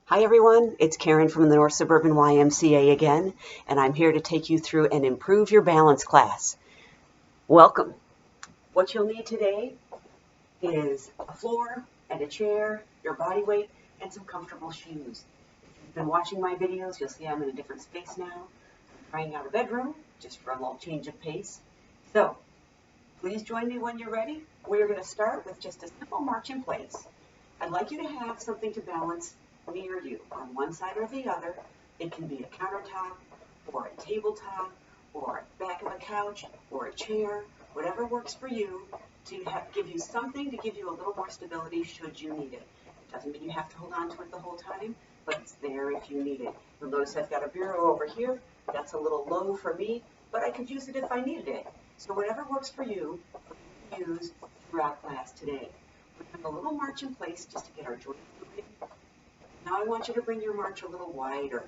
Hi everyone, it's Karen from the North Suburban YMCA again, and I'm here to take you through an Improve Your Balance class. Welcome. What you'll need today is a floor and a chair, your body weight, and some comfortable shoes. If you've been watching my videos, you'll see I'm in a different space now. I'm trying out a bedroom, just for a little change of pace. So, please join me when you're ready. We're going to start with just a simple march in place. I'd like you to have something to balance near you on one side or the other. It can be a countertop or a tabletop or a back of a couch or a chair, whatever works for you to give you something to give you a little more stability should you need it. It doesn't mean you have to hold on to it the whole time, but it's there if you need it. You'll notice I've got a bureau over here. That's a little low for me, but I could use it if I needed it. So whatever works for you, use throughout class today. We have a little march in place just to get our joints moving. Now I want you to bring your march a little wider.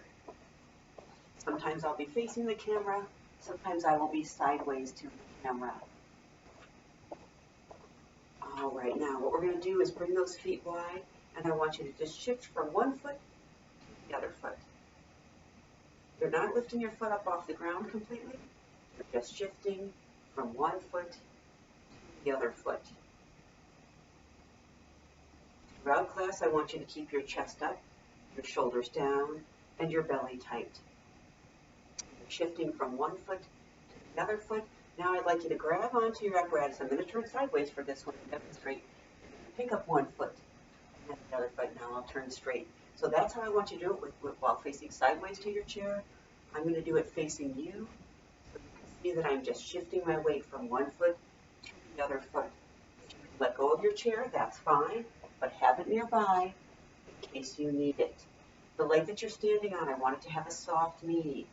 Sometimes I'll be facing the camera, sometimes I will be sideways to the camera. All right, now what we're going to do is bring those feet wide, and I want you to just shift from one foot to the other foot. You're not lifting your foot up off the ground completely, you're just shifting from one foot to the other foot. Throughout class, I want you to keep your chest up, your shoulders down, and your belly tight. You're shifting from one foot to the other foot. Now I'd like you to grab onto your apparatus. I'm going to turn sideways for this one to demonstrate. Pick up one foot and then the other foot. Now I'll turn straight. So that's how I want you to do it while facing sideways to your chair. I'm going to do it facing you. So you can see that I'm just shifting my weight from one foot to the other foot. If you let go of your chair, that's fine, but have it nearby in case you need it. The leg that you're standing on, I want it to have a soft knee,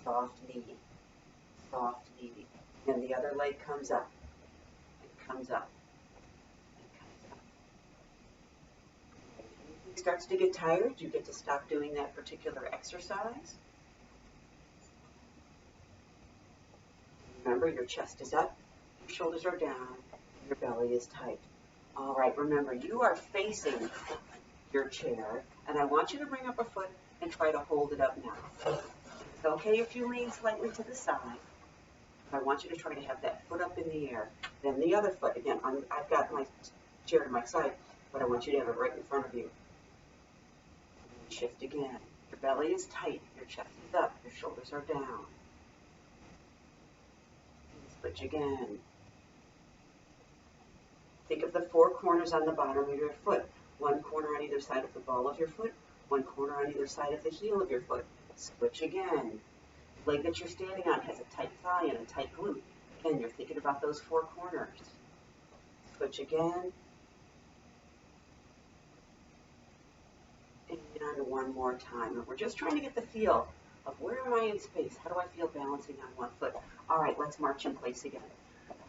soft knee, soft knee. And the other leg comes up, and comes up, and comes up. If it starts to get tired, you get to stop doing that particular exercise. Remember, your chest is up, your shoulders are down, and your belly is tight. All right, remember, you are facing your chair, and I want you to bring up a foot and try to hold it up now. It's okay if you lean slightly to the side. I want you to try to have that foot up in the air. Then the other foot, again, I've got my chair to my side, but I want you to have it right in front of you. Shift again. Your belly is tight, your chest is up, your shoulders are down. Switch again. Think of the four corners on the bottom of your foot. One corner on either side of the ball of your foot, one corner on either side of the heel of your foot. Switch again. The leg that you're standing on has a tight thigh and a tight glute. Again, you're thinking about those four corners. Switch again. And one more time. And we're just trying to get the feel of where am I in space? How do I feel balancing on one foot? All right, let's march in place again.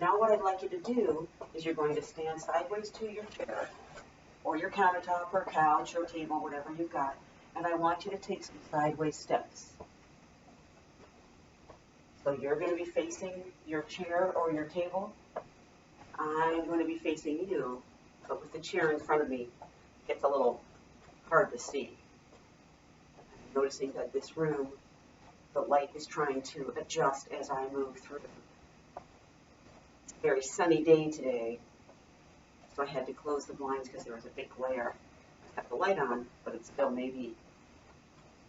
Now what I'd like you to do is you're going to stand sideways to your chair or your countertop or couch or table, whatever you've got, and I want you to take some sideways steps. So you're going to be facing your chair or your table. I'm going to be facing you, but with the chair in front of me, it gets a little hard to see. I'm noticing that this room, the light is trying to adjust as I move through. It's a very sunny day today, so I had to close the blinds because there was a big glare. I have the light on, but it's still maybe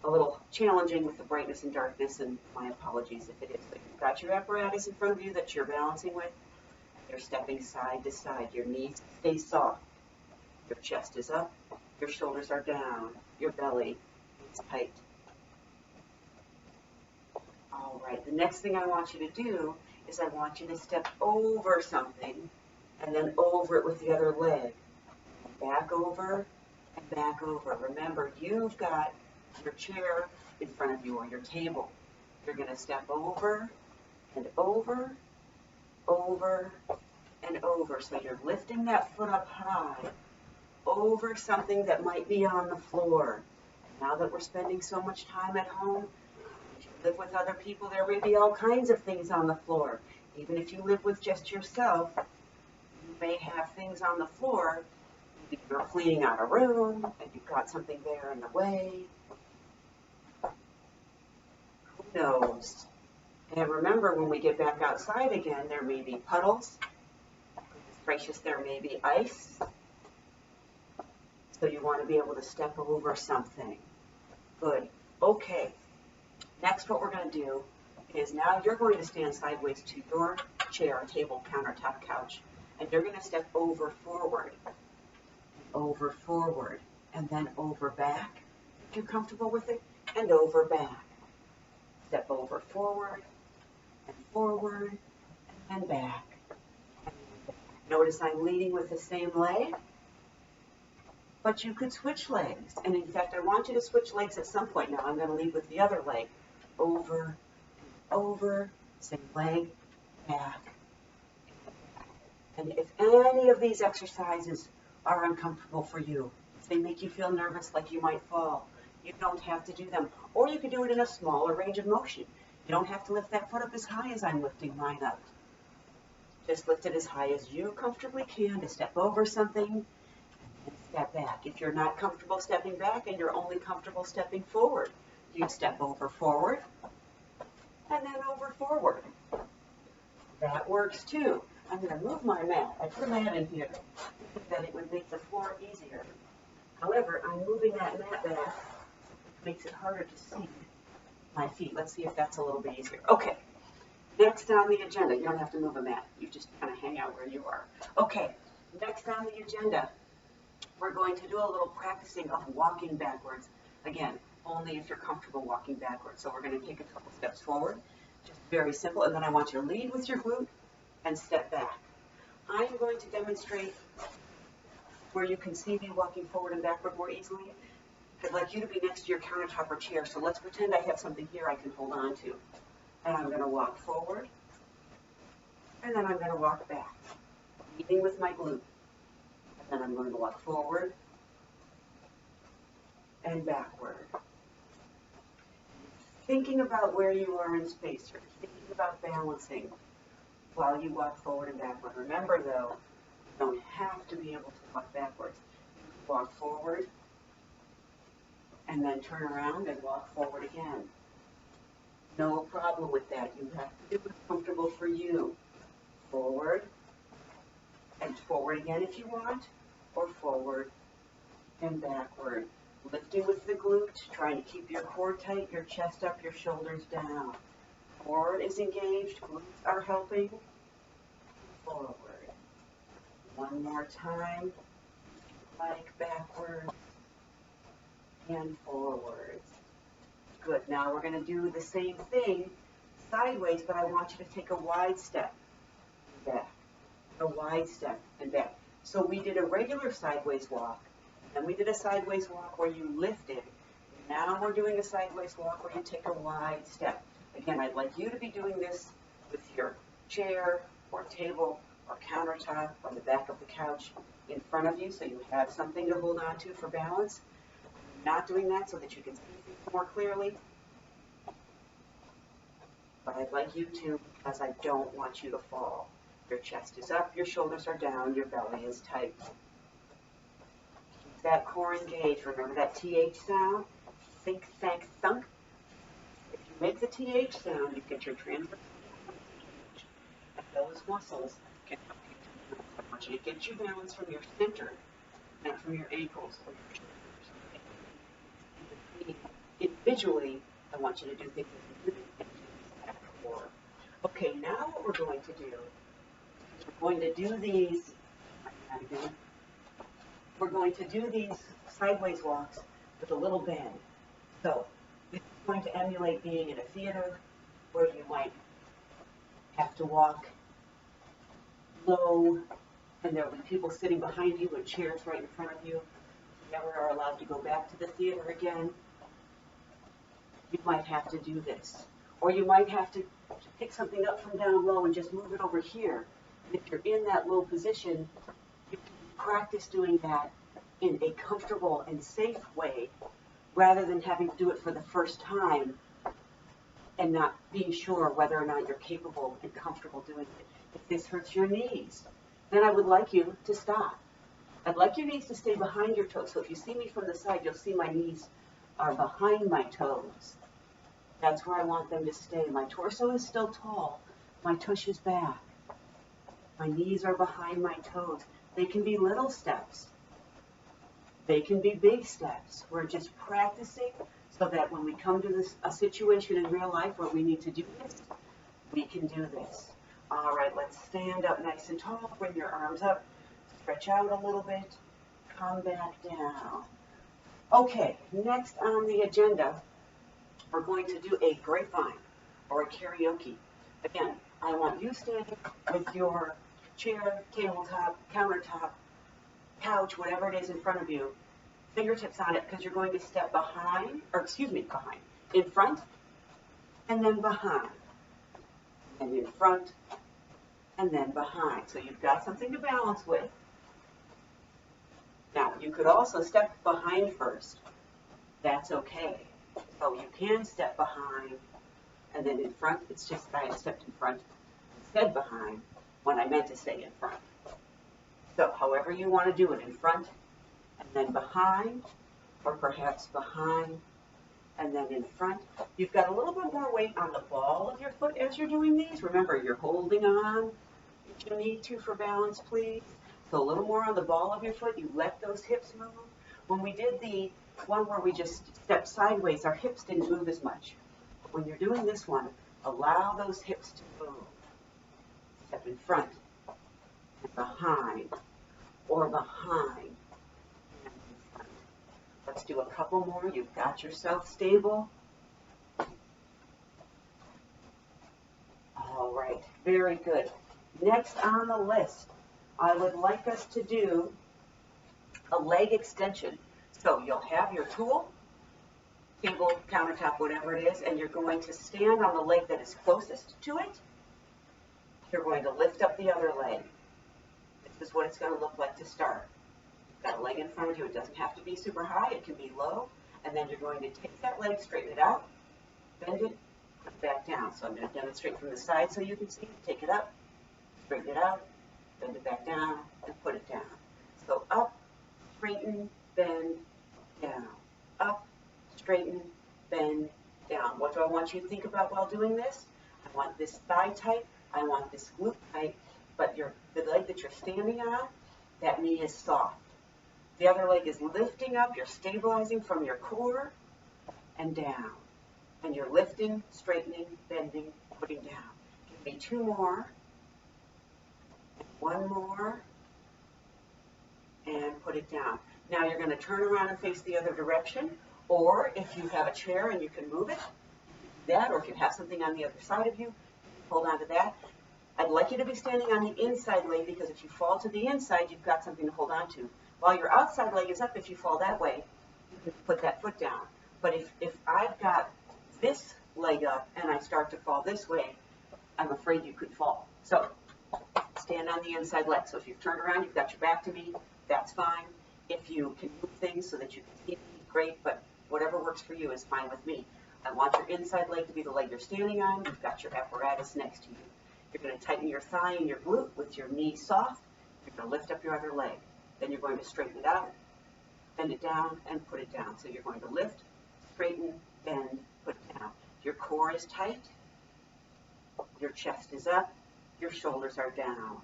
a little challenging with the brightness and darkness, and my apologies if it is. But you've got your apparatus in front of you that you're balancing with. You're stepping side to side. Your knees stay soft. Your chest is up. Your shoulders are down. Your belly is tight. All right, the next thing I want you to do is I want you to step over something and then over it with the other leg. Back over and back over. Remember, you've got your chair in front of you or your table. You're going to step over and over, over, and over. So you're lifting that foot up high over something that might be on the floor. Now that we're spending so much time at home, if you live with other people, there may be all kinds of things on the floor. Even if you live with just yourself, you may have things on the floor Maybe you're cleaning out a room and you've got something there in the way. Who knows? And remember, when we get back outside again, there may be puddles. Goodness gracious, there may be ice. So you want to be able to step over something. Good. Okay. Next, what we're going to do is now you're going to stand sideways to your chair, table, countertop, couch, and you're going to step over forward, and then over back, if you're comfortable with it, and over back. Step over forward, and back. Notice I'm leading with the same leg, but you could switch legs. And in fact, I want you to switch legs at some point. Now I'm going to lead with the other leg. Over, same leg, back. And if any of these exercises are uncomfortable for you, if they make you feel nervous like you might fall, you don't have to do them. Or you could do it in a smaller range of motion. You don't have to lift that foot up as high as I'm lifting mine up. Just lift it as high as you comfortably can to step over something and step back. If you're not comfortable stepping back and you're only comfortable stepping forward, you step over forward and then over forward. That works too. I'm going to move my mat. I put a mat in here that it would make the floor easier. However, I'm moving that mat back, which makes it harder to see my feet. Let's see if that's a little bit easier. Okay, next on the agenda, you don't have to move a mat. You just kind of hang out where you are. Okay, next on the agenda, we're going to do a little practicing of walking backwards. Again, only if you're comfortable walking backwards. So we're going to take a couple steps forward, just very simple, and then I want you to lead with your glute and step back. I'm going to demonstrate where you can see me walking forward and backward more easily. I'd like you to be next to your countertop or chair, so let's pretend I have something here I can hold on to. And I'm going to walk forward, and then I'm going to walk back, leading with my glute. And then I'm going to walk forward and backward. Thinking about where you are in space, you're thinking about balancing while you walk forward and backward. Remember, though, you don't have to be able to walk backwards. Walk forward, and then turn around and walk forward again. No problem with that. You have to do what's comfortable for you. Forward, and forward again if you want, or forward and backward. Lifting with the glute, trying to keep your core tight, your chest up, your shoulders down. Core is engaged, glutes are helping. Forward. One more time. Like backwards and forwards. Good. Now we're going to do the same thing sideways, but I want you to take a wide step back. A wide step and back. So we did a regular sideways walk, and we did a sideways walk where you lifted. Now we're doing a sideways walk where you take a wide step. Again, I'd like you to be doing this with your chair or table or countertop or the back of the couch in front of you so you have something to hold on to for balance. Not doing that so that you can see things more clearly. But I'd like you to, because I don't want you to fall. Your chest is up, your shoulders are down, your belly is tight. Keep that core engaged. Remember that TH sound? Think, thank, thunk. If you make the TH sound, you get your transverse. And those muscles can help you to balance. I want you to get your balance from your center, not from your ankles or your shoulders. Individually, I want you to do things with the core. Okay, now what we're going to do is we're going to do these. We're going to do these sideways walks with a little bend. So this is going to emulate being in a theater where you might have to walk low, and there will be people sitting behind you and chairs right in front of you. If you ever are allowed to go back to the theater again, you might have to do this. Or you might have to pick something up from down low and just move it over here. And if you're in that low position, you can practice doing that in a comfortable and safe way rather than having to do it for the first time and not being sure whether or not you're capable and comfortable doing it. If this hurts your knees, then I would like you to stop. I'd like your knees to stay behind your toes. So if you see me from the side, you'll see my knees are behind my toes. That's where I want them to stay. My torso is still tall. My tush is back. My knees are behind my toes. They can be little steps. They can be big steps. We're just practicing so that when we come to a situation in real life where we need to do this, we can do this. All right, let's stand up nice and tall. Bring your arms up. Stretch out a little bit. Come back down. Okay, next on the agenda, we're going to do a grapevine or a karaoke. Again, I want you standing with your chair, tabletop, countertop, couch, whatever it is in front of you, fingertips on it, because you're going to step behind, in front, and then behind, and in front, and then behind. So you've got something to balance with. Now, you could also step behind first. That's okay. So you can step behind, and then in front. It's just I stepped in front instead behind when I meant to stay in front. So however you want to do it, in front, and then behind, or perhaps behind, and then in front. You've got a little bit more weight on the ball of your foot as you're doing these. Remember, you're holding on if you need to for balance, please. So a little more on the ball of your foot. You let those hips move. When we did the one where we just stepped sideways, our hips didn't move as much. But when you're doing this one, allow those hips to move. Step in front, and behind, or behind, and in front. Let's do a couple more. You've got yourself stable. All right, very good. Next on the list, I would like us to do a leg extension. So you'll have your tool, table, countertop, whatever it is, and you're going to stand on the leg that is closest to it. You're going to lift up the other leg. This is what it's going to look like to start. You've got a leg in front of you. It doesn't have to be super high. It can be low. And then you're going to take that leg, straighten it out, bend it, put it back down. So I'm going to demonstrate from the side so you can see. Take it up, straighten it out, bend it back down, and put it down. So up, straighten, bend, down. Up, straighten, bend, down. What do I want you to think about while doing this? I want this thigh tight. I want this glute tight. But the leg that you're standing on, that knee is soft. The other leg is lifting up. You're stabilizing from your core and down. And you're lifting, straightening, bending, putting down. Give me two more. One more. And put it down. Now you're going to turn around and face the other direction, or if you have a chair and you can move it, that, or if you have something on the other side of you, hold on to that. I'd like you to be standing on the inside leg, because if you fall to the inside, you've got something to hold on to. While your outside leg is up, if you fall that way, you can put that foot down. But if I've got this leg up and I start to fall this way, I'm afraid you could fall. So stand on the inside leg. So if you've turned around, you've got your back to me, that's fine. If you can move things so that you can see me, great, but whatever works for you is fine with me. I want your inside leg to be the leg you're standing on. You've got your apparatus next to you. You're going to tighten your thigh and your glute with your knee soft. You're going to lift up your other leg. Then you're going to straighten it out, bend it down, and put it down. So you're going to lift, straighten, bend, put it down. Your core is tight. Your chest is up. Your shoulders are down.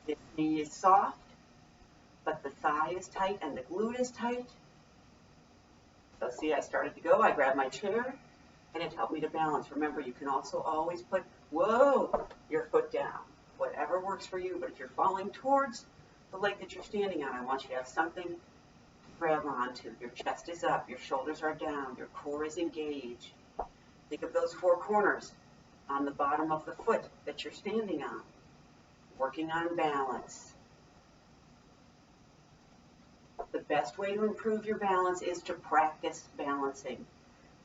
This knee is soft, but the thigh is tight and the glute is tight. So see, I started to go. I grabbed my chair, and it helped me to balance. Remember, you can also always put, your foot down. Whatever works for you, but if you're falling towards the leg that you're standing on, I want you to have something to grab onto. Your chest is up, your shoulders are down, your core is engaged. Think of those four corners on the bottom of the foot that you're standing on. Working on balance. The best way to improve your balance is to practice balancing.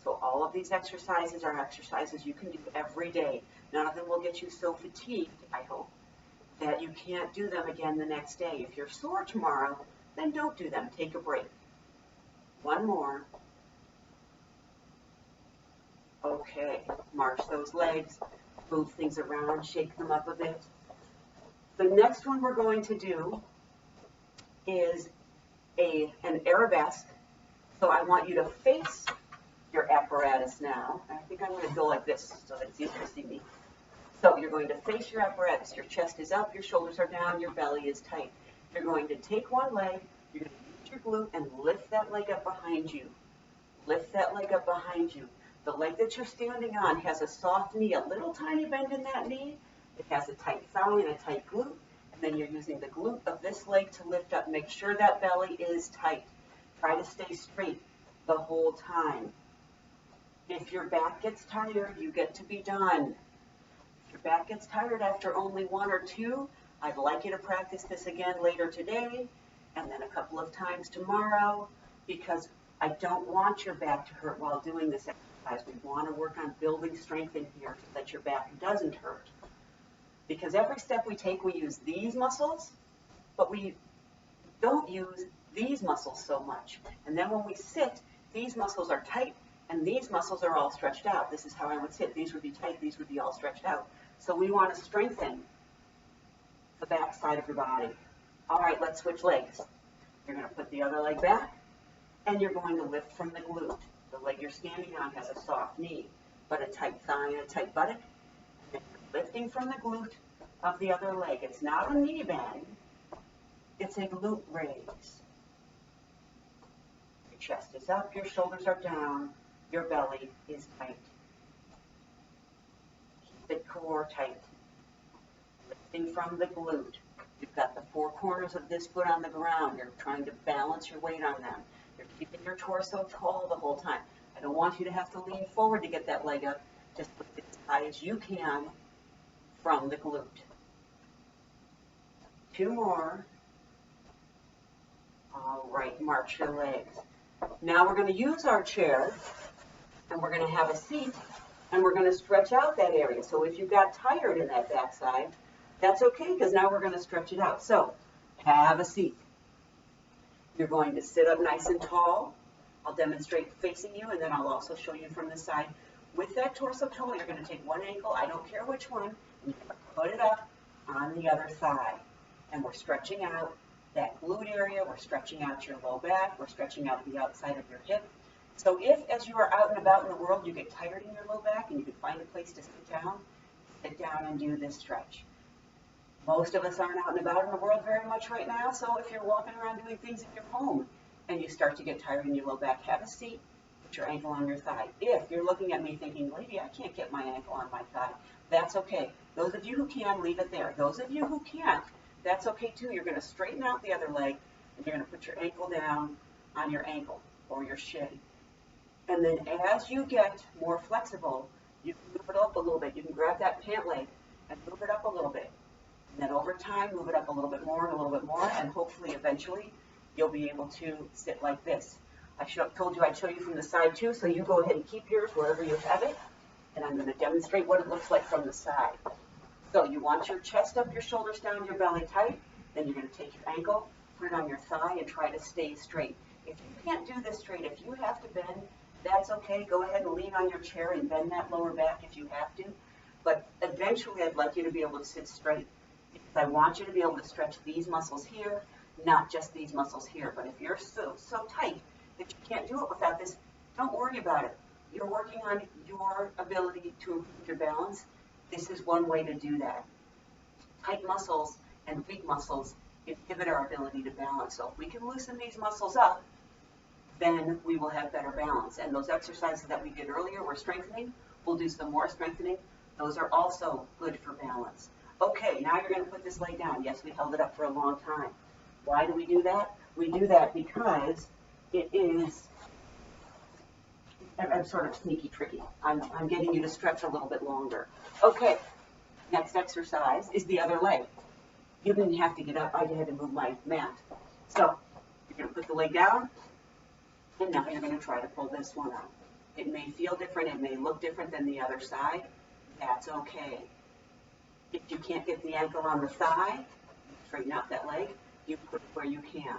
So all of these exercises are exercises you can do every day. None of them will get you so fatigued, I hope, that you can't do them again the next day. If you're sore tomorrow, then don't do them. Take a break. One more. Okay, march those legs, move things around, shake them up a bit. The next one we're going to do is an arabesque. So I want you to face your apparatus now. I think I'm going to go like this so that it's easier to see me. So you're going to face your apparatus. Your chest is up, your shoulders are down, your belly is tight. You're going to take one leg, you're going to use your glute and lift that leg up behind you. Lift that leg up behind you. The leg that you're standing on has a soft knee, a little tiny bend in that knee. It has a tight thigh and a tight glute. And then you're using the glute of this leg to lift up. Make sure that belly is tight. Try to stay straight the whole time. If your back gets tired, you get to be done. If your back gets tired after only one or two, I'd like you to practice this again later today and then a couple of times tomorrow, because I don't want your back to hurt while doing this exercise. We want to work on building strength in here so that your back doesn't hurt. Because every step we take, we use these muscles, but we don't use these muscles so much. And then when we sit, these muscles are tight and these muscles are all stretched out. This is how I would sit. These would be tight, these would be all stretched out. So we want to strengthen the back side of your body. All right, let's switch legs. You're going to put the other leg back and you're going to lift from the glute. The leg you're standing on has a soft knee, but a tight thigh and a tight buttock. And you're lifting from the glute of the other leg. It's not a knee bend, it's a glute raise. Your chest is up, your shoulders are down, your belly is tight. Keep the core tight. Lifting from the glute. You've got the four corners of this foot on the ground. You're trying to balance your weight on them. You're keeping your torso tall the whole time. I don't want you to have to lean forward to get that leg up. Just lift it as high as you can from the glute. Two more. All right, march your legs. Now we're going to use our chair and we're going to have a seat and we're going to stretch out that area. So if you got tired in that backside, that's okay, because now we're going to stretch it out. So have a seat. You're going to sit up nice and tall. I'll demonstrate facing you and then I'll also show you from the side. With that torso tall, you're going to take one ankle, I don't care which one, and you're going to put it up on the other thigh. And we're stretching out that glute area, we're stretching out your low back, we're stretching out the outside of your hip. So if, as you are out and about in the world, you get tired in your low back and you can find a place to sit down and do this stretch. Most of us aren't out and about in the world very much right now, so if you're walking around doing things in your home and you start to get tired in your low back, have a seat, put your ankle on your thigh. If you're looking at me thinking, lady, I can't get my ankle on my thigh, that's okay. Those of you who can, leave it there. Those of you who can't, that's okay too. You're going to straighten out the other leg and you're going to put your ankle down on your ankle or your shin. And then as you get more flexible, you can move it up a little bit. You can grab that pant leg and move it up a little bit. And then over time, move it up a little bit more and a little bit more, and hopefully eventually you'll be able to sit like this. I told you I'd show you from the side too, so you go ahead and keep yours wherever you have it, and I'm going to demonstrate what it looks like from the side. So you want your chest up, your shoulders down, your belly tight, then you're going to take your ankle, put it on your thigh, and try to stay straight. If you can't do this straight, if you have to bend, that's okay. Go ahead and lean on your chair and bend that lower back if you have to, but eventually I'd like you to be able to sit straight. I want you to be able to stretch these muscles here, not just these muscles here. But if you're so tight that you can't do it without this, don't worry about it. You're working on your ability to improve your balance. This is one way to do that. Tight muscles and weak muscles inhibit our ability to balance. So if we can loosen these muscles up, then we will have better balance. And those exercises that we did earlier were strengthening. We'll do some more strengthening. Those are also good for balance. Okay, now you're going to put this leg down. Yes, we held it up for a long time. Why do we do that? We do that because it is, I'm sort of sneaky tricky. I'm getting you to stretch a little bit longer. Okay, next exercise is the other leg. You didn't have to get up. I had to move my mat. So you're going to put the leg down, and now you're going to try to pull this one out. It may feel different. It may look different than the other side. That's okay. If you can't get the ankle on the thigh, straighten out that leg, you put it where you can.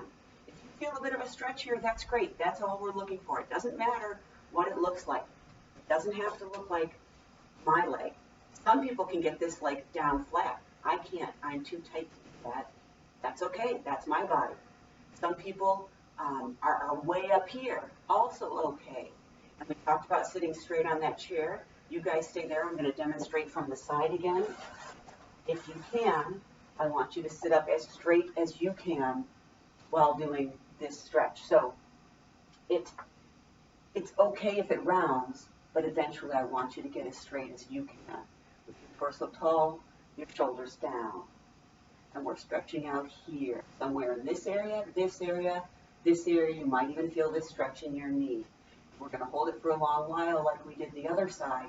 If you feel a bit of a stretch here, that's great. That's all we're looking for. It doesn't matter what it looks like. It doesn't have to look like my leg. Some people can get this leg down flat. I can't. I'm too tight to do that. That's okay. That's my body. Some people are way up here, also okay. And we talked about sitting straight on that chair. You guys stay there. I'm going to demonstrate from the side again. If you can, I want you to sit up as straight as you can while doing this stretch. So it's okay if it rounds, but eventually I want you to get as straight as you can. With your torso tall, your shoulders down. And we're stretching out here, somewhere in this area, this area, this area. You might even feel this stretch in your knee. We're going to hold it for a long while like we did the other side,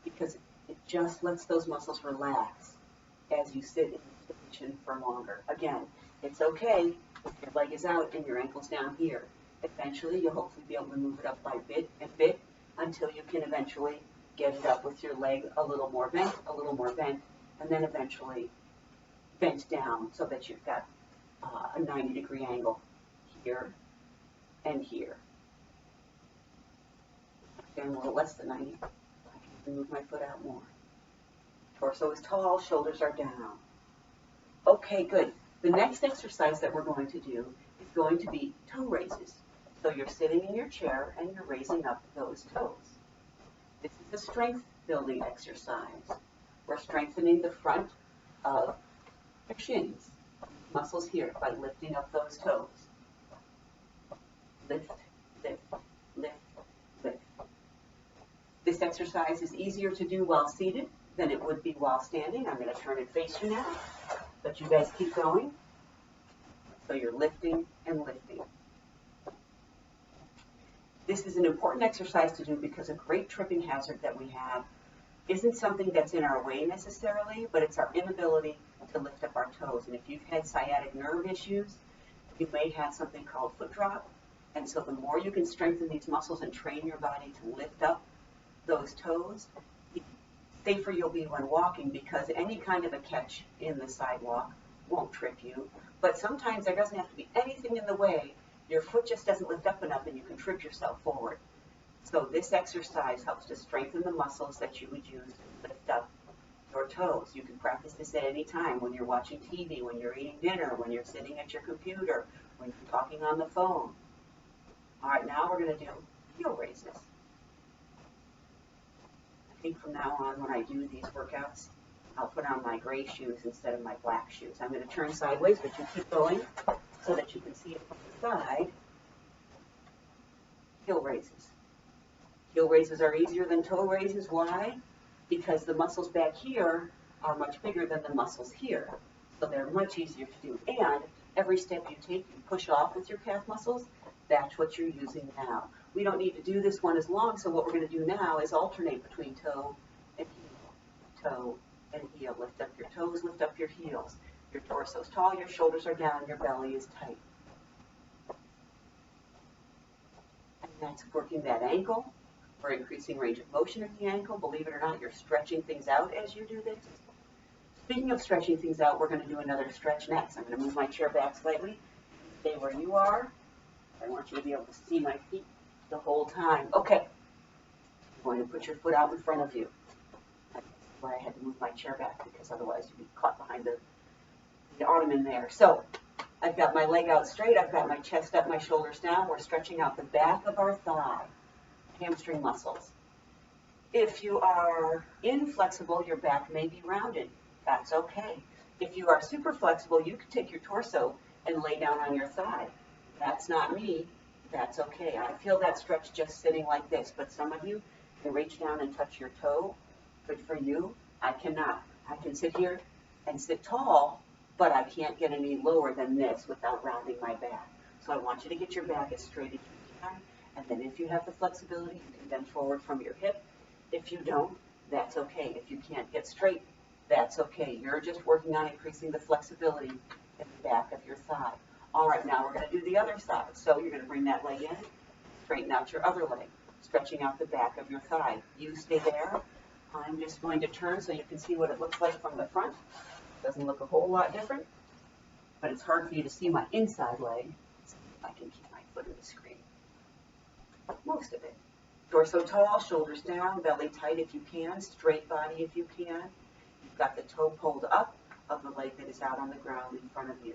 because it just lets those muscles relax as you sit in this position for longer. Again, it's okay if your leg is out and your ankle's down here. Eventually, you'll hopefully be able to move it up by bit and bit until you can eventually get it up with your leg a little more bent, and then eventually bent down so that you've got a 90-degree angle here and here. And a little less than 90. I can move my foot out more. Torso is tall, shoulders are down. Okay, good. The next exercise that we're going to do is going to be toe raises. So you're sitting in your chair and you're raising up those toes. This is a strength building exercise. We're strengthening the front of your shins, muscles here, by lifting up those toes. Lift, lift, lift, lift. This exercise is easier to do while seated than it would be while standing. I'm going to turn and face you now, but you guys keep going. So you're lifting and lifting. This is an important exercise to do because a great tripping hazard that we have isn't something that's in our way necessarily, but it's our inability to lift up our toes. And if you've had sciatic nerve issues, you may have something called foot drop. And so the more you can strengthen these muscles and train your body to lift up those toes, the safer you'll be when walking, because any kind of a catch in the sidewalk won't trip you. But sometimes there doesn't have to be anything in the way. Your foot just doesn't lift up enough and you can trip yourself forward. So this exercise helps to strengthen the muscles that you would use to lift up your toes. You can practice this at any time, when you're watching TV, when you're eating dinner, when you're sitting at your computer, when you're talking on the phone. All right, now we're going to do heel raises. I think from now on, when I do these workouts, I'll put on my gray shoes instead of my black shoes. I'm going to turn sideways, but you keep going so that you can see it from the side. Heel raises. Heel raises are easier than toe raises. Why? Because the muscles back here are much bigger than the muscles here. So they're much easier to do. And every step you take, you push off with your calf muscles. That's what you're using now. We don't need to do this one as long, so what we're going to do now is alternate between toe and heel. Toe and heel. Lift up your toes, lift up your heels. Your torso's tall, your shoulders are down, your belly is tight. And that's working that ankle. We're increasing range of motion in the ankle. Believe it or not, you're stretching things out as you do this. Speaking of stretching things out, we're going to do another stretch next. I'm going to move my chair back slightly. Stay where you are. I want you to be able to see my feet the whole time. Okay. I'm going to put your foot out in front of you. That's why I had to move my chair back, because otherwise you'd be caught behind the ottoman there. So I've got my leg out straight. I've got my chest up, my shoulders down. We're stretching out the back of our thigh, hamstring muscles. If you are inflexible, your back may be rounded. That's okay. If you are super flexible, you can take your torso and lay down on your thigh. That's not me. That's okay. I feel that stretch just sitting like this, but some of you can reach down and touch your toe. Good for you. I cannot. I can sit here and sit tall, but I can't get any lower than this without rounding my back. So I want you to get your back as straight as you can, and then if you have the flexibility, you can bend forward from your hip. If you don't, that's okay. If you can't get straight, that's okay. You're just working on increasing the flexibility in the back of your thigh. All right, now we're going to do the other side. So you're going to bring that leg in, straighten out your other leg, stretching out the back of your thigh. You stay there. I'm just going to turn so you can see what it looks like from the front. Doesn't look a whole lot different, but it's hard for you to see my inside leg. So if I can keep my foot in the screen. Most of it. Torso tall, shoulders down, belly tight if you can, straight body if you can. You've got the toe pulled up of the leg that is out on the ground in front of you.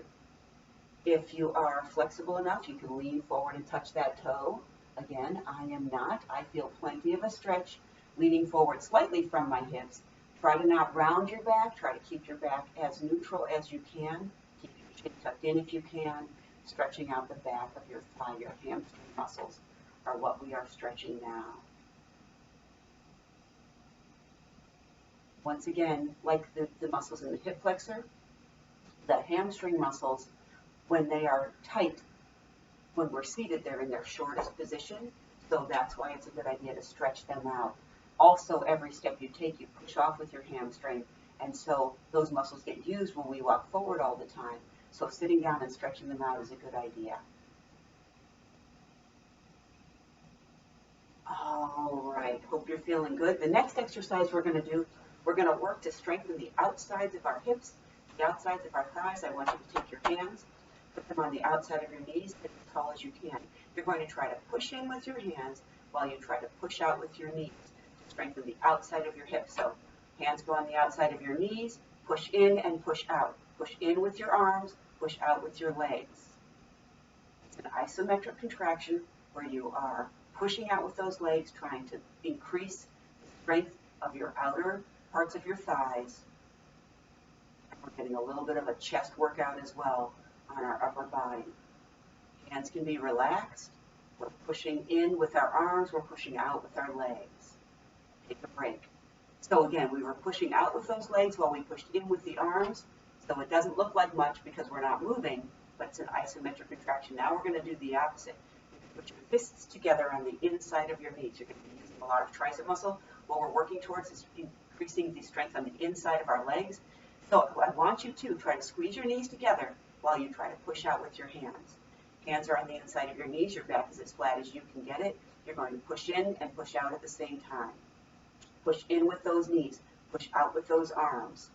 If you are flexible enough, you can lean forward and touch that toe. Again, I am not. I feel plenty of a stretch leaning forward slightly from my hips. Try to not round your back. Try to keep your back as neutral as you can. Keep your chin tucked in if you can. Stretching out the back of your thigh. Your hamstring muscles are what we are stretching now. Once again, like the muscles in the hip flexor, the hamstring muscles, when they are tight, when we're seated, they're in their shortest position. So that's why it's a good idea to stretch them out. Also, every step you take, you push off with your hamstring. And so those muscles get used when we walk forward all the time. So sitting down and stretching them out is a good idea. All right, hope you're feeling good. The next exercise we're going to do, we're going to work to strengthen the outsides of our hips, the outsides of our thighs. I want you to take your hands, put them on the outside of your knees, as tall as you can. You're going to try to push in with your hands while you try to push out with your knees to strengthen the outside of your hips. So hands go on the outside of your knees, push in and push out. Push in with your arms, push out with your legs. It's an isometric contraction where you are pushing out with those legs, trying to increase the strength of your outer parts of your thighs. We're getting a little bit of a chest workout as well on our upper body. Hands can be relaxed. We're pushing in with our arms. We're pushing out with our legs. Take a break. So again, we were pushing out with those legs while we pushed in with the arms. So it doesn't look like much because we're not moving, but it's an isometric contraction. Now we're going to do the opposite. Put your fists together on the inside of your knees. You're going to be using a lot of tricep muscle. What we're working towards is increasing the strength on the inside of our legs. So I want you to try to squeeze your knees together while you try to push out with your hands. Hands are on the inside of your knees. Your back is as flat as you can get it. You're going to push in and push out at the same time. Push in with those knees. Push out with those arms.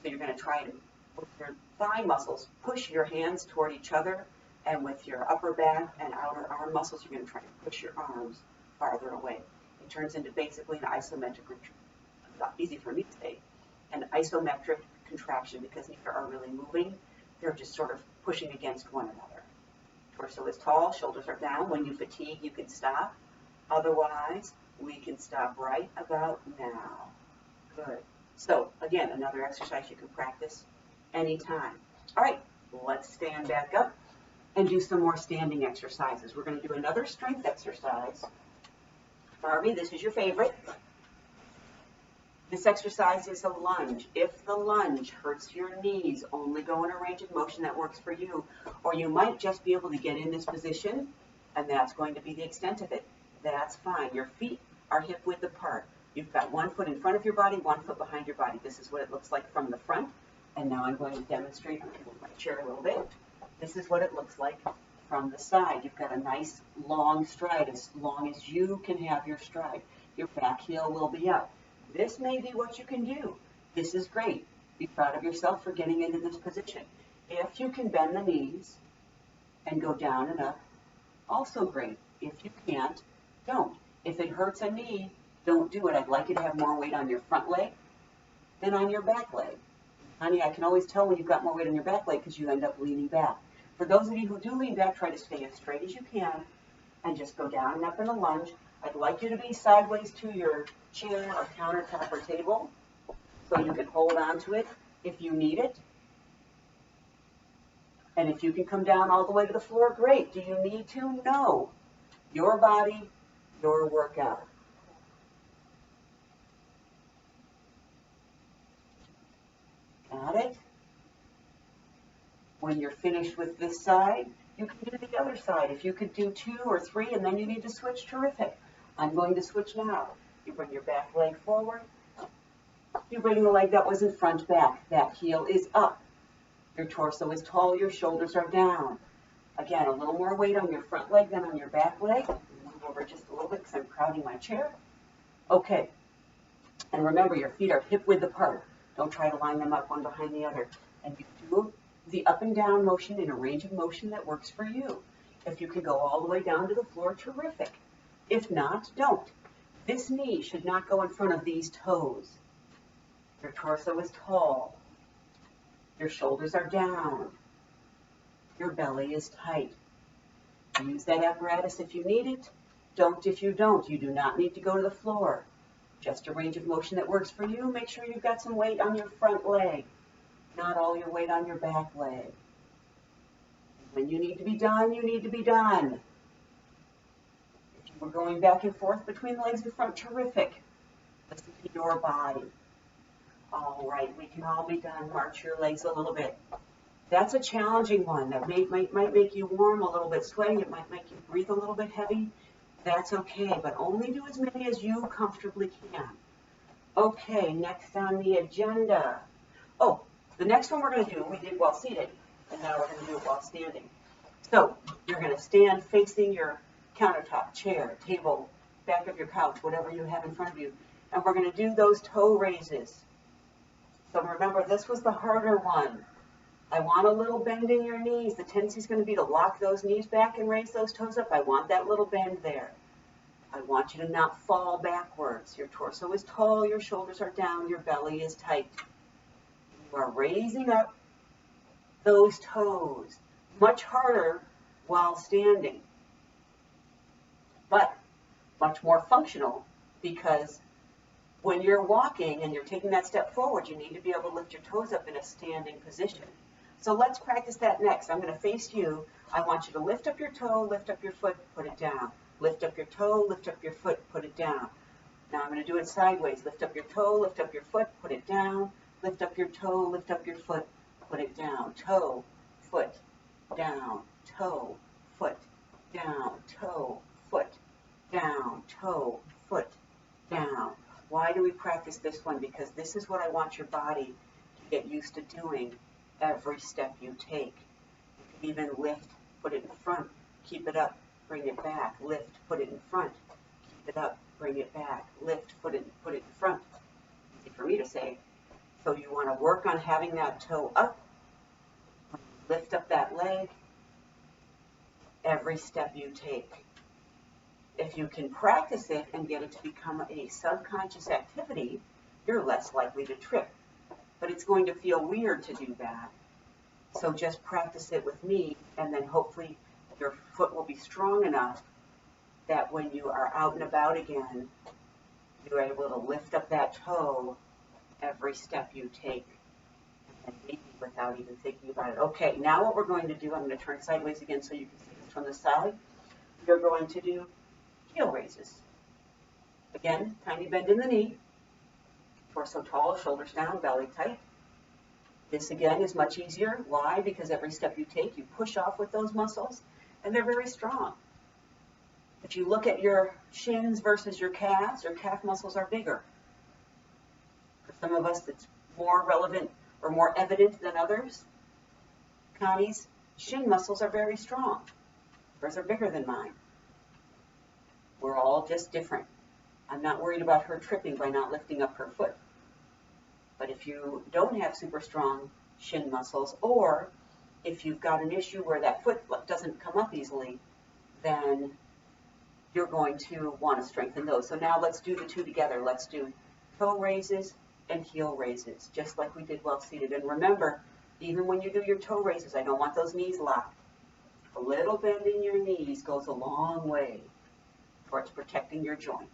So you're going to try to, with your thigh muscles, push your hands toward each other. And with your upper back and outer arm muscles, you're going to try to push your arms farther away. It turns into basically an isometric, not easy for me to say, an isometric contraction because neither are really moving. They're just sort of pushing against one another. Torso is tall, shoulders are down. When you fatigue, you can stop. Otherwise, we can stop right about now. Good. So, again, another exercise you can practice anytime. All right, let's stand back up and do some more standing exercises. We're going to do another strength exercise. Barbie, this is your favorite. This exercise is a lunge. If the lunge hurts your knees, only go in a range of motion that works for you. Or you might just be able to get in this position, and that's going to be the extent of it. That's fine. Your feet are hip width apart. You've got one foot in front of your body, one foot behind your body. This is what it looks like from the front. And now I'm going to demonstrate. I'm going to move my chair a little bit. This is what it looks like from the side. You've got a nice long stride, as long as you can have your stride. Your back heel will be up. This may be what you can do. This is great. Be proud of yourself for getting into this position. If you can bend the knees and go down and up, also great. If you can't, don't. If it hurts a knee, don't do it. I'd like you to have more weight on your front leg than on your back leg. Honey, I can always tell when you've got more weight on your back leg because you end up leaning back. For those of you who do lean back, try to stay as straight as you can and just go down and up in a lunge. I'd like you to be sideways to your chair or countertop or table so you can hold on to it if you need it. And if you can come down all the way to the floor, great. Do you need to? No. Your body, your workout. Got it? When you're finished with this side, you can do the other side. If you could do 2 or 3 and then you need to switch, terrific. I'm going to switch now. You bring your back leg forward. You bring the leg that was in front back. That heel is up. Your torso is tall. Your shoulders are down. Again, a little more weight on your front leg than on your back leg. Move over just a little bit because I'm crowding my chair. Okay. And remember, your feet are hip width apart. Don't try to line them up one behind the other. And you do the up and down motion in a range of motion that works for you. If you can go all the way down to the floor, terrific. If not, don't. This knee should not go in front of these toes. Your torso is tall. Your shoulders are down. your belly is tight. Use that apparatus if you need it. Don't if you don't. You do not need to go to the floor. Just a range of motion that works for you. Make sure you've got some weight on your front leg, not all your weight on your back leg. When you need to be done, you need to be done. If you were going back and forth between the legs in front, terrific. Listen to your body. All right, we can all be done. March your legs a little bit. That's a challenging one. That might make you warm, a little bit sweaty. It might make you breathe a little bit heavy. That's okay, but only do as many as you comfortably can. Okay, next on the agenda. Oh, the next one we're going to do, we did while seated, and now we're going to do it while standing. So you're going to stand facing your countertop, chair, table, back of your couch, whatever you have in front of you, and we're going to do those toe raises. So remember, this was the harder one. I want a little bend in your knees. The tendency is going to be to lock those knees back and raise those toes up. I want that little bend there. I want you to not fall backwards. Your torso is tall, your shoulders are down, your belly is tight. You are raising up those toes. Much harder while standing, but much more functional, because when you're walking and you're taking that step forward, you need to be able to lift your toes up in a standing position. So let's practice that next. I'm going to face you. I want you to lift up your toe, lift up your foot, put it down. Lift up your toe, lift up your foot, put it down. Now I'm going to do it sideways. Lift up your toe, lift up your foot, put it down. Lift up your toe, lift up your foot, put it down. Toe, foot, down, toe, foot, down, toe, foot, down, toe, foot, down. Why do we practice this one? Because this is what I want your body to get used to doing every step you take. You can even lift, put it in front, keep it up, bring it back, lift, put it in front, keep it up, bring it back, lift, put it in front. Easy for me to say. So you want to work on having that toe up, lift up that leg, every step you take. If you can practice it and get it to become a subconscious activity, you're less likely to trip. But it's going to feel weird to do that. So just practice it with me, and then hopefully your foot will be strong enough that when you are out and about again, you're able to lift up that toe every step you take, and maybe without even thinking about it. Okay, now what we're going to do, I'm going to turn sideways again so you can see this from the side. You're going to do heel raises. Again, tiny bend in the knee, torso tall, shoulders down, belly tight. This again is much easier. Why? Because every step you take, you push off with those muscles, and they're very strong. If you look at your shins versus your calf muscles are bigger. For some of us, it's more relevant or more evident than others. Connie's shin muscles are very strong. Hers are bigger than mine. We're all just different. I'm not worried about her tripping by not lifting up her foot. But if you don't have super strong shin muscles, or if you've got an issue where that foot doesn't come up easily, then you're going to want to strengthen those. So now let's do the two together. Let's do toe raises and heel raises, just like we did while seated. And remember, even when you do your toe raises, I don't want those knees locked. A little bend in your knees goes a long way towards protecting your joint.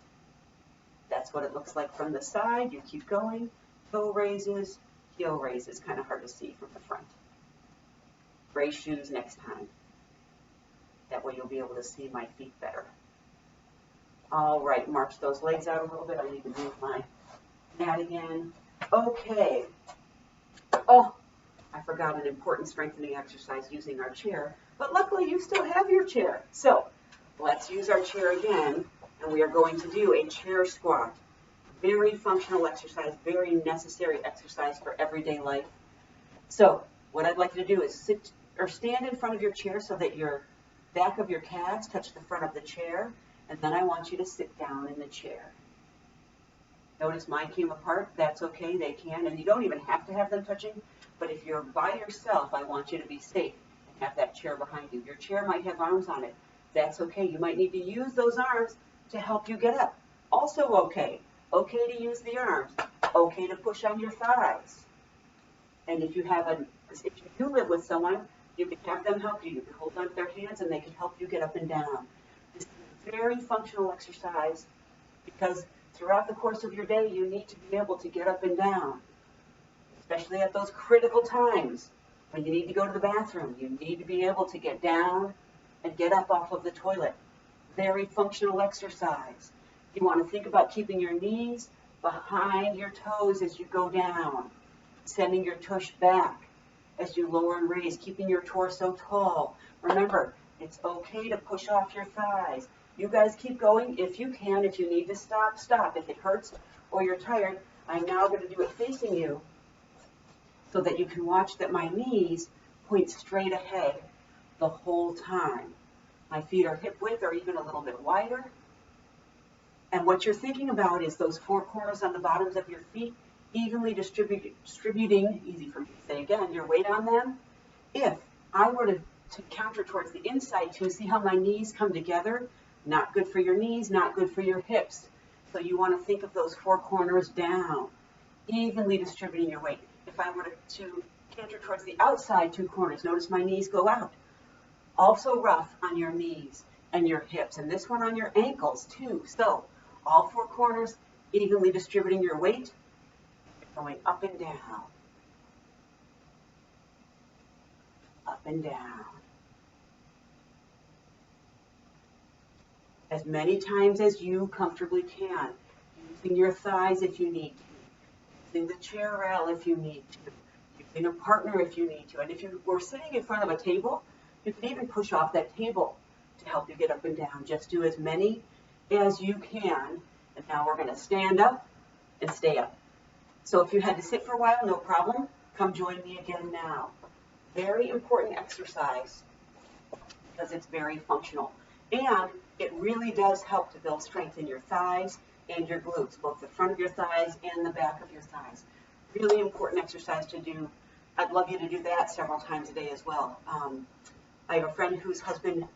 That's what it looks like from the side. You keep going. Toe raises, heel raises. Kind of hard to see from the front. Gray shoes next time. That way you'll be able to see my feet better. All right, march those legs out a little bit. I need to move my mat again. Okay. Oh, I forgot an important strengthening exercise using our chair, but luckily you still have your chair. So let's use our chair again, and we are going to do a chair squat. Very functional exercise, very necessary exercise for everyday life. So what I'd like you to do is sit or stand in front of your chair so that your back of your calves touch the front of the chair, and then I want you to sit down in the chair. Notice mine came apart. That's okay, they can, and you don't even have to have them touching, but if you're by yourself, I want you to be safe and have that chair behind you. Your chair might have arms on it. That's okay. You might need to use those arms to help you get up. Also okay. Okay to use the arms. Okay to push on your thighs. And if you do live with someone, You can have them help you. You can hold on to their hands and they can help you get up and down. This is a very functional exercise because throughout the course of your day, you need to be able to get up and down, especially at those critical times when you need to go to the bathroom. You need to be able to get down and get up off of the toilet. Very functional exercise. You want to think about keeping your knees behind your toes as you go down, sending your tush back as you lower and raise, keeping your torso tall. Remember, it's okay to push off your thighs. You guys keep going if you can. If you need to stop, stop. If it hurts or you're tired, I'm now going to do it facing you so that you can watch that my knees point straight ahead the whole time. My feet are hip width or even a little bit wider. And what you're thinking about is those four corners on the bottoms of your feet evenly distributing, easy for me to say again, your weight on them. If I were to counter towards the inside too, see how my knees come together? Not good for your knees, not good for your hips. So you want to think of those four corners down, evenly distributing your weight. If I were to canter towards the outside two corners, notice my knees go out. Also rough on your knees and your hips, and this one on your ankles too. So all four corners, evenly distributing your weight, going up and down, up and down. As many times as you comfortably can, using your thighs if you need to, using the chair rail if you need to, using a partner if you need to. And if you were sitting in front of a table, you can even push off that table to help you get up and down. Just do as many as you can. And now we're going to stand up and stay up. So if you had to sit for a while, no problem. Come join me again now. Very important exercise because it's very functional. And it really does help to build strength in your thighs and your glutes, both the front of your thighs and the back of your thighs. Really important exercise to do. I'd love you to do that several times a day as well. I have a friend whose husband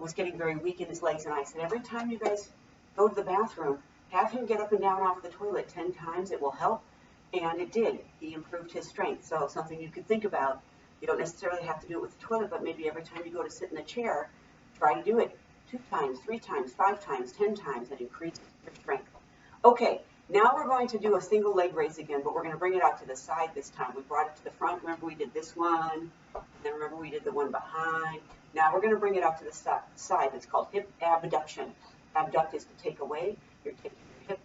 was getting very weak in his legs, and I said, every time you guys go to the bathroom, have him get up and down off the toilet 10 times. It will help. And it did. He improved his strength. So something you could think about. You don't necessarily have to do it with the toilet, but maybe every time you go to sit in the chair, try to do it 2 times, 3 times, 5 times, 10 times, and increase your strength. Okay, now we're going to do a single leg raise again, but we're going to bring it out to the side this time. We brought it to the front. Remember we did this one, and then remember we did the one behind. Now we're going to bring it out to the side. It's called hip abduction. Abduct is to take away. You're taking your hip,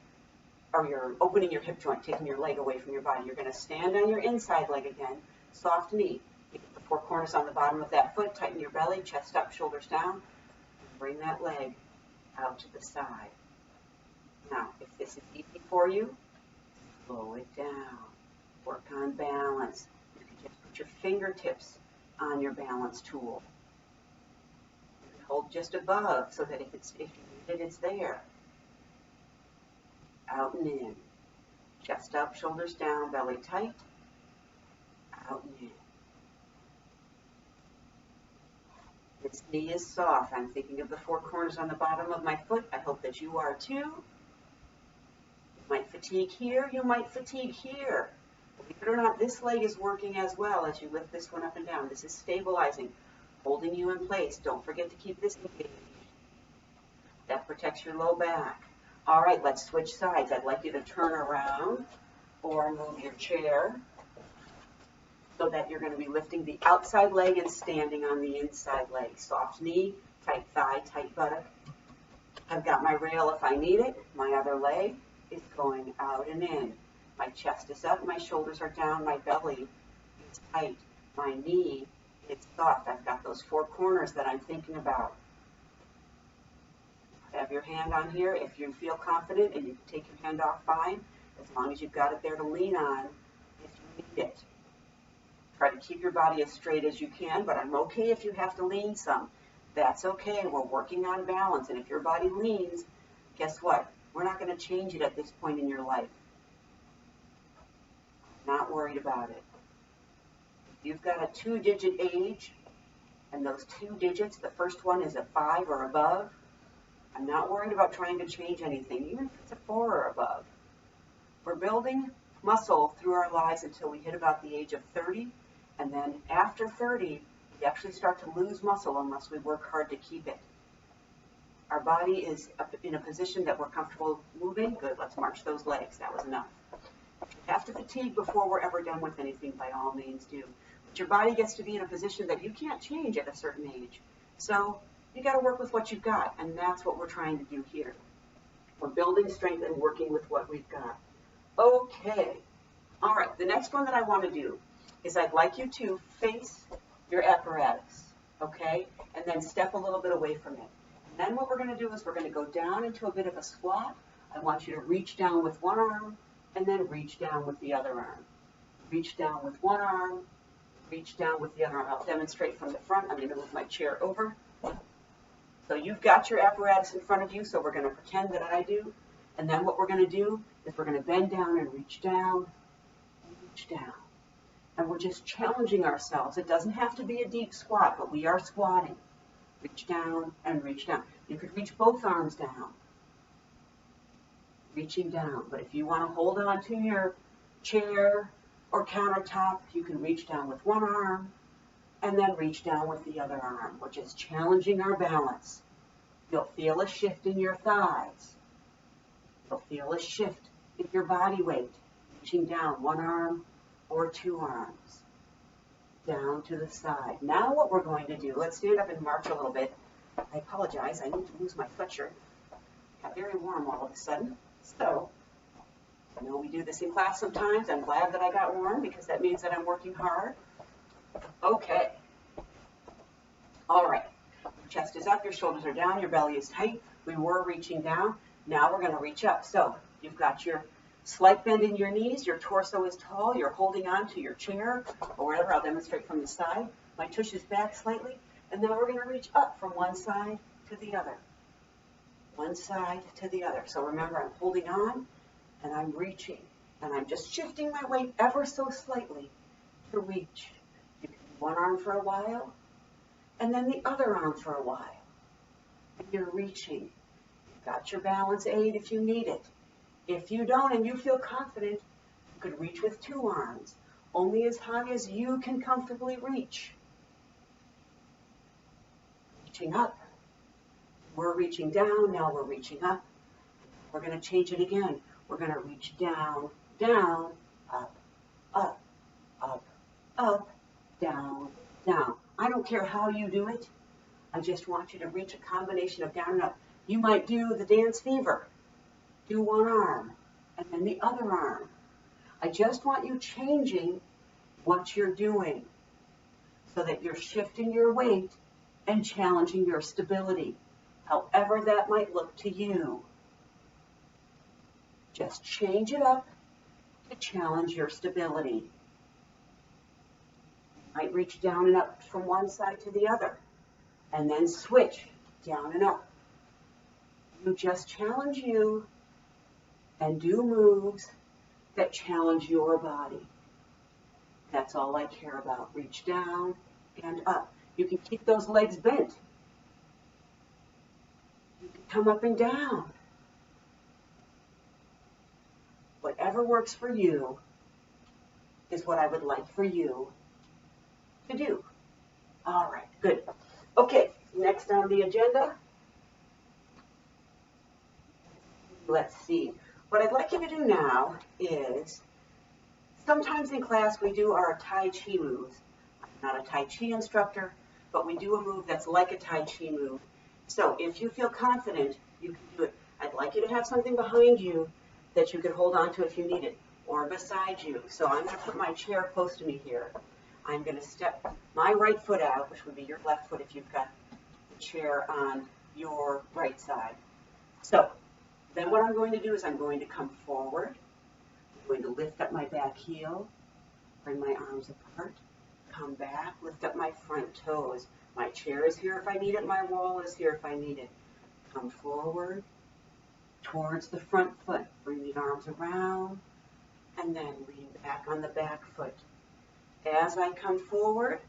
or you're opening your hip joint, taking your leg away from your body. You're going to stand on your inside leg again, soft knee. Get the 4 corners on the bottom of that foot, tighten your belly, chest up, shoulders down. Bring that leg out to the side. Now, if this is easy for you, slow it down. Work on balance. You can just put your fingertips on your balance tool. You can hold just above so that if you need it, it's there. Out and in. Chest up, shoulders down, belly tight. Out and in. This knee is soft. I'm thinking of the 4 corners on the bottom of my foot. I hope that you are too. You might fatigue here. You might fatigue here. Believe it or not, this leg is working as well as you lift this one up and down. This is stabilizing, holding you in place. Don't forget to keep this engaged. That protects your low back. All right, let's switch sides. I'd like you to turn around or move your chair so that you're going to be lifting the outside leg and standing on the inside leg. Soft knee, tight thigh, tight buttock. I've got my rail if I need it. My other leg is going out and in. My chest is up, my shoulders are down, my belly is tight. My knee is soft. I've got those 4 corners that I'm thinking about. Have your hand on here if you feel confident, and you can take your hand off fine, as long as you've got it there to lean on if you need it. Try to keep your body as straight as you can, but I'm okay if you have to lean some. That's okay. We're working on balance, and if your body leans, guess what? We're not going to change it at this point in your life. Not worried about it. If you've got a 2-digit age, and those 2 digits, the first one is a 5 or above, I'm not worried about trying to change anything, even if it's a 4 or above. We're building muscle through our lives until we hit about the age of 30, and then after 30, We actually start to lose muscle unless we work hard to keep it. Our body is in a position that we're comfortable moving. Good, let's march those legs. That was enough. If you have to fatigue before we're ever done with anything, by all means do. But your body gets to be in a position that you can't change at a certain age. So you got to work with what you've got, and that's what we're trying to do here. We're building strength and working with what we've got. Okay. All right, the next one that I want to do is I'd like you to face your apparatus, okay? And then step a little bit away from it. And then what we're going to do is we're going to go down into a bit of a squat. I want you to reach down with one arm and then reach down with the other arm. Reach down with one arm, reach down with the other arm. I'll demonstrate from the front. I'm going to move my chair over. So you've got your apparatus in front of you, so we're going to pretend that I do. And then what we're going to do is we're going to bend down and reach down and reach down. And we're just challenging ourselves. It doesn't have to be a deep squat, but we are squatting. Reach down and reach down. You could reach both arms down. Reaching down. But if you want to hold on to your chair or countertop, you can reach down with one arm and then reach down with the other arm. We're just challenging our balance. You'll feel a shift in your thighs. You'll feel a shift in your body weight. Reaching down one arm or two arms. Down to the side. Now what we're going to do, let's stand up and march a little bit. I apologize, I need to lose my sweatshirt. Got very warm all of a sudden. So, I know we do this in class sometimes. I'm glad that I got warm because that means that I'm working hard. Okay. All right. Your chest is up, your shoulders are down, your belly is tight. We were reaching down. Now we're going to reach up. So, you've got your slight bend in your knees, your torso is tall, you're holding on to your chair or whatever. I'll demonstrate from the side. My tush is back slightly, and then we're going to reach up from one side to the other. One side to the other. So remember, I'm holding on, and I'm reaching, and I'm just shifting my weight ever so slightly to reach. You can do one arm for a while, and then the other arm for a while. And you're reaching. You've got your balance aid if you need it. If you don't and you feel confident, you could reach with two arms, only as high as you can comfortably reach. Reaching up. We're reaching down, now we're reaching up. We're going to change it again. We're going to reach down, down, up, up, up, up, down, down. I don't care how you do it. I just want you to reach a combination of down and up. You might do the dance fever. Do one arm and then the other arm. I just want you changing what you're doing so that you're shifting your weight and challenging your stability, however that might look to you. Just change it up to challenge your stability. You might reach down and up from one side to the other and then switch down and up. You just challenge you and do moves that challenge your body. That's all I care about. Reach down and up. You can keep those legs bent. You can come up and down. Whatever works for you is what I would like for you to do. All right, good. Okay, next on the agenda, let's see. What I'd like you to do now is, sometimes in class we do our Tai Chi moves. I'm not a Tai Chi instructor, but we do a move that's like a Tai Chi move. So if you feel confident, you can do it. I'd like you to have something behind you that you can hold on to if you need it, or beside you. So I'm going to put my chair close to me here. I'm going to step my right foot out, which would be your left foot if you've got the chair on your right side. So then what I'm going to do is I'm going to come forward. I'm going to lift up my back heel, bring my arms apart, come back, lift up my front toes. My chair is here if I need it. My wall is here if I need it. Come forward towards the front foot. Bring the arms around and then lean back on the back foot. As I come forward,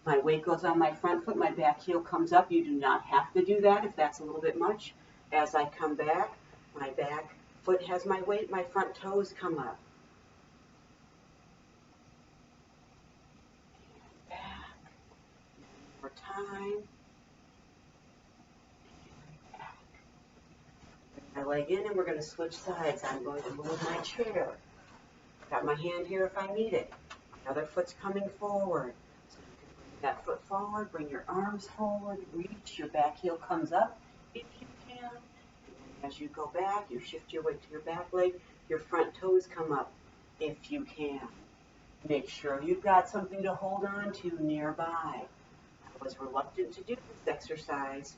my weight goes on my front foot. My back heel comes up. You do not have to do that if that's a little bit much. As I come back, my back foot has my weight. My front toes come up. time. My leg in, and we're going to switch sides. I'm going to move my chair. Got my hand here if I need it. My other foot's coming forward. So you can bring that foot forward, bring your arms forward, reach, your back heel comes up if you can. And as you go back, you shift your weight to your back leg, your front toes come up if you can. Make sure you've got something to hold on to nearby. I was reluctant to do this exercise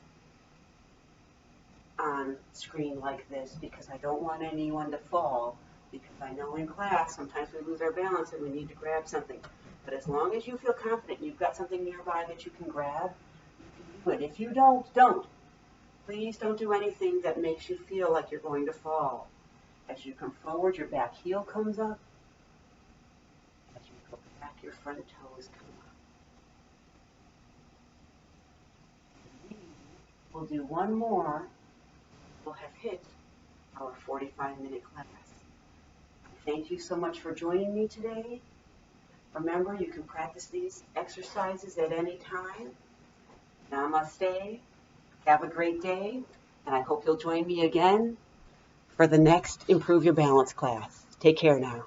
on screen like this because I don't want anyone to fall, because I know in class sometimes we lose our balance and we need to grab something. But as long as you feel confident you've got something nearby that you can grab, you can do it. If you don't. Please don't do anything that makes you feel like you're going to fall. As you come forward, your back heel comes up. As you go back, your front toes come up. We'll do one more. We'll have hit our 45-minute class. Thank you so much for joining me today. Remember, you can practice these exercises at any time. Namaste. Have a great day, and I hope you'll join me again for the next Improve Your Balance class. Take care now.